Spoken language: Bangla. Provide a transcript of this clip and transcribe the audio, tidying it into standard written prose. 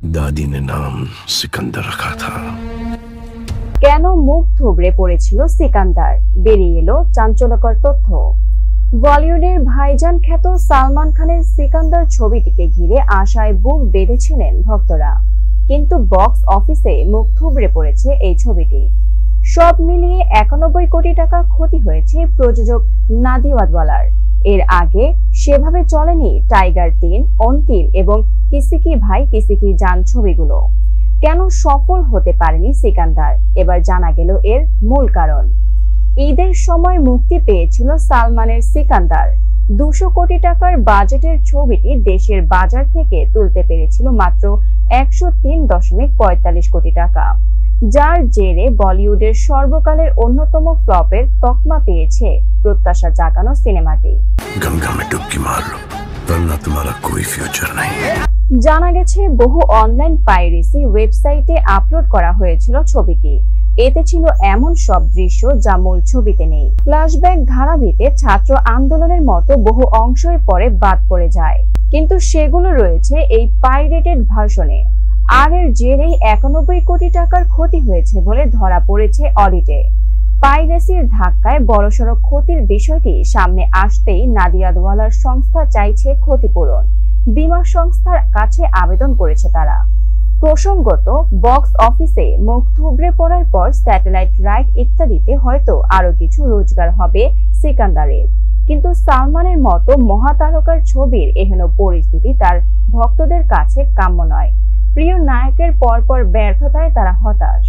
दादी ने नाम सिकंदर रखा था। কেন মুখ থুবড়ে পড়েছিল সিকান্দার, বেরিয়ে এলো চাঞ্চল্যকর তথ্য। বলিউডের ভাইজান খ্যাত সালমান খানের সিকান্দার ছবিটিকে ঘিরে আশায় বুক বেঁধেছিলেন ভক্তরা, কিন্তু বক্স অফিসে মুখ থুবড়ে পড়েছে এই ছবিটি। সব মিলিয়ে 91 কোটি টাকা ক্ষতি হয়েছে প্রযোজক নাদিয়াদওয়ালার। এর আগে সেভাবে চলেনি টাইগার 3, অন্তিম এবং কিসি কি ভাই কিসি কি জান ছবিগুলো। কেন সফল হতে পারেনি সিকান্দার, এবার জানা গেল এর মূল কারণ। ঈদের সময় মুক্তি পেয়েছিল সালমানের সিকান্দার। 200 কোটি টাকার বাজেটের ছবিটি দেশের বাজার থেকে তুলতে পেরেছিল মাত্র 103.45 কোটি টাকা, যার জেরে বলিউডের সর্বকালের অন্যতম ফ্লপের তকমা পেয়েছে প্রত্যাশা জাগানো সিনেমাটি। गंगा में डुबकी मार लो वरना तुम्हारा कोई फ्यूचर नहीं। জানা গেছে বহু অনলাইন পাইরেসি ওয়েবসাইটে আপলোড করা হয়েছিল ছবিটি। এতে ছিল এমন সব দৃশ্য যা মূল ছবিতে নেই। ফ্ল্যাশব্যাক ধারাভিতে ছাত্র আন্দোলনের মতো বহু অংশই পরে বাদ পড়ে যায়, কিন্তু সেগুলো রয়েছে এই পাইরেটেড ভার্সনে। আর এর জেরেই 91 কোটি টাকার ক্ষতি হয়েছে বলে ধরা পড়েছে অডিটে। পাইরেসির ধাক্কায় বড়সড় ক্ষতির বিষয়টি সামনে আসতেই নাদিয়াদওয়ালার সংস্থা চাইছে ক্ষতিপূরণ। বীমা সংস্থার কাছে আবেদন করেছে তারা। প্রসঙ্গত, বক্স অফিসে মুখ থুবড়ে পড়ার পর স্যাটেলাইট রাইট ইত্যাদিতে হয়তো আরো কিছু রোজগার হবে সিকান্দারের, কিন্তু সালমানের মতো মহাতারকার ছবির এহেন পরিস্থিতি তার ভক্তদের কাছে কাম্য নয়। প্রিয় নায়কের পরপর ব্যর্থতায় তারা হতাশ।